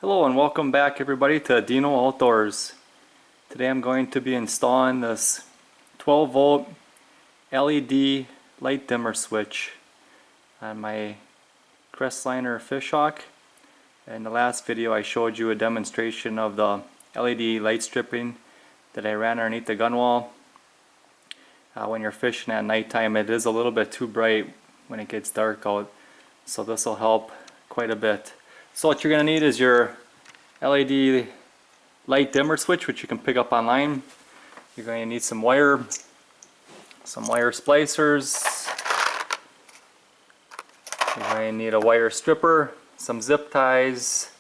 Hello and welcome back everybody to Deano Outdoors. Today I'm going to be installing this 12 volt LED light dimmer switch on my Crestliner fishhawk. In the last video I showed you a demonstration of the LED light stripping that I ran underneath the gun wall. When you're fishing at nighttime, it is a little bit too bright when it gets dark out, so this will help quite a bit. So what you're going to need is your LED light dimmer switch, which you can pick up online. You're going to need some wire splicers. You're going to need a wire stripper, some zip ties,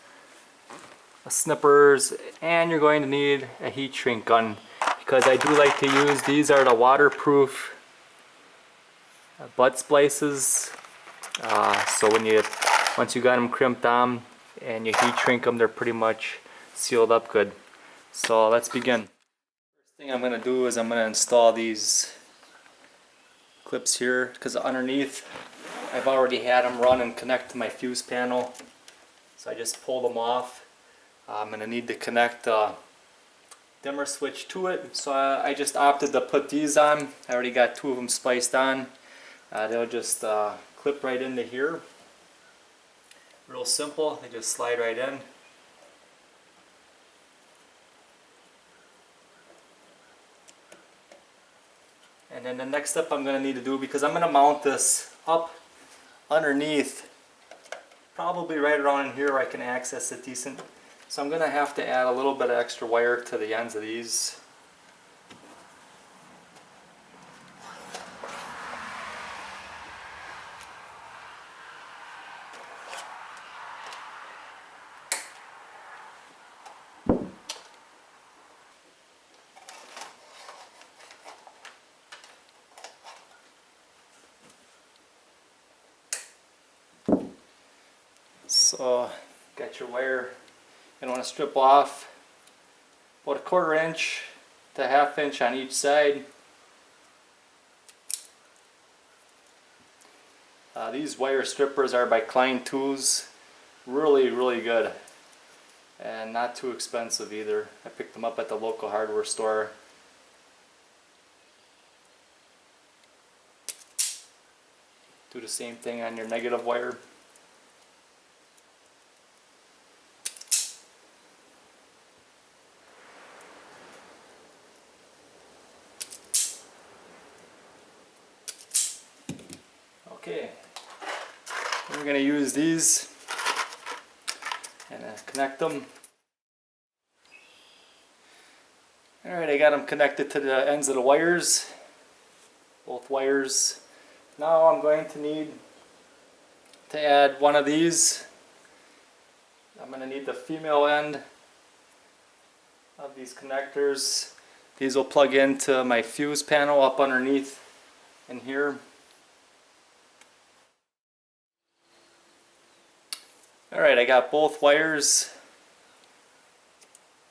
snippers, and you're going to need a heat shrink gun, because I do like to use these are the waterproof butt splices. So once you got them crimped on and you heat shrink them, they're pretty much sealed up good. So let's begin. First thing I'm going to do is I'm going to install these clips here, because underneath I've already had them run and connect to my fuse panel, so I just pulled them off. I'm going to need to connect the dimmer switch to it, so I just opted to put these on. I already got two of them spliced on. They'll just clip right into here. Real simple, they just slide right in. And then the next step I'm going to need to do, because I'm going to mount this up underneath, probably right around in here where I can access it decent. So I'm going to have to add a little bit of extra wire to the ends of these. So, got your wire. You want to strip off about 1/4 inch to 1/2 inch on each side. These wire strippers are by Klein Tools. Really good, and not too expensive either. I picked them up at the local hardware store. Do the same thing on your negative wire. Okay, we're going to use these and connect them. Alright, I got them connected to the ends of the wires, both wires. Now I'm going to need to add one of these. I'm going to need the female end of these connectors. These will plug into my fuse panel up underneath in here. Alright, I got both wires,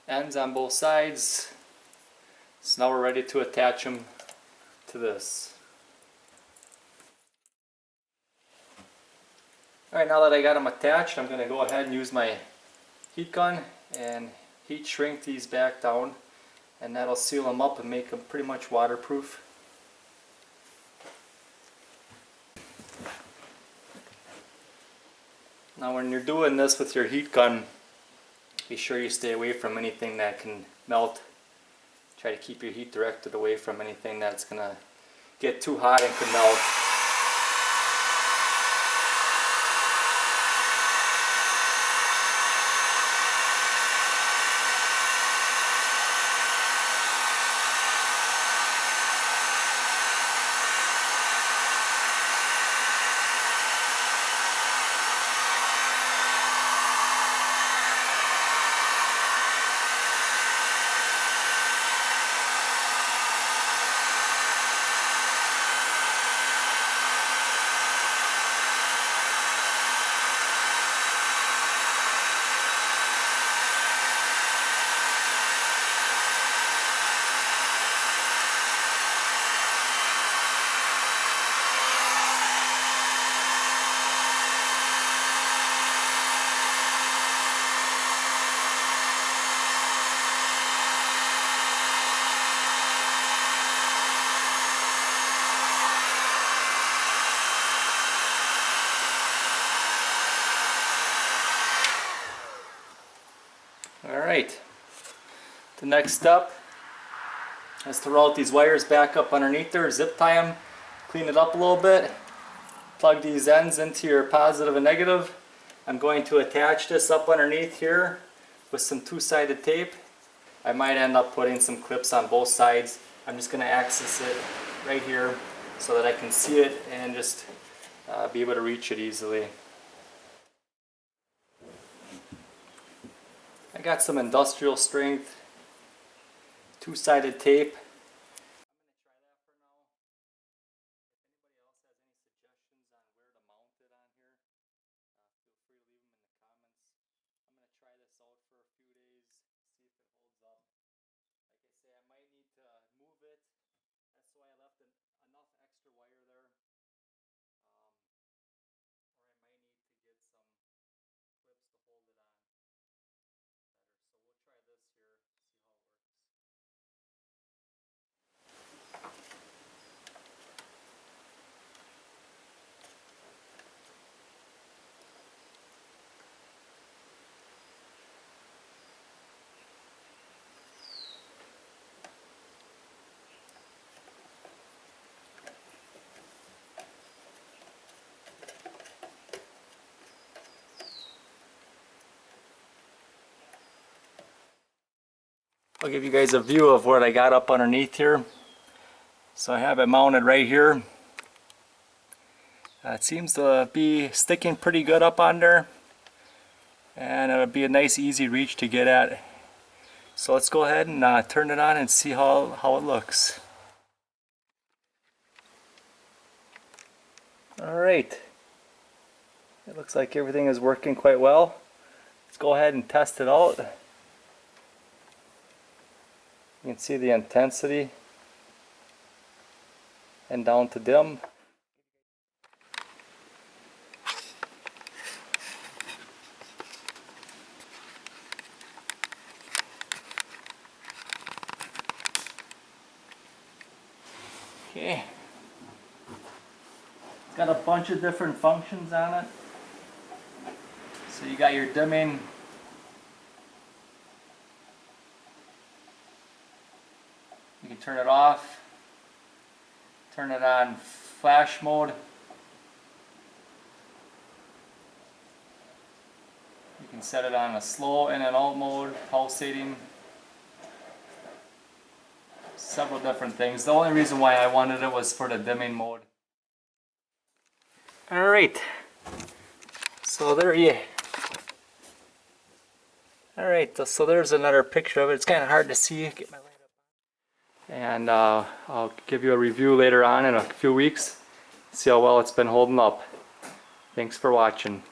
ends on both sides. So now we're ready to attach them to this. Alright, now that I got them attached, I'm going to go ahead and use my heat gun and heat shrink these back down, and that'll seal them up and make them pretty much waterproof. Now when you're doing this with your heat gun, be sure you stay away from anything that can melt. Try to keep your heat directed away from anything that's going to get too hot and can melt. The next step is to route these wires back up underneath there, zip tie them, clean it up a little bit, plug these ends into your positive and negative. I'm going to attach this up underneath here with some two-sided tape. I might end up putting some clips on both sides. I'm just going to access it right here so that I can see it and just be able to reach it easily. I got some industrial strength two-sided tape. I'll give you guys a view of what I got up underneath here. So I have it mounted right here. It seems to be sticking pretty good up on there, and it'll be a nice easy reach to get at. So let's go ahead and turn it on and see how it looks. Alright, it looks like everything is working quite well. Let's go ahead and test it out. You can see the intensity and down to dim. Okay, it's got a bunch of different functions on it. So you got your dimming, you can turn it off, turn it on flash mode. You can set it on a slow in and out mode, pulsating. Several different things. The only reason why I wanted it was for the dimming mode. Alright, so there you. Alright, so there's another picture of it. It's kind of hard to see. Get my light up. And I'll give you a review later on in a few weeks. See how well it's been holding up. Thanks for watching.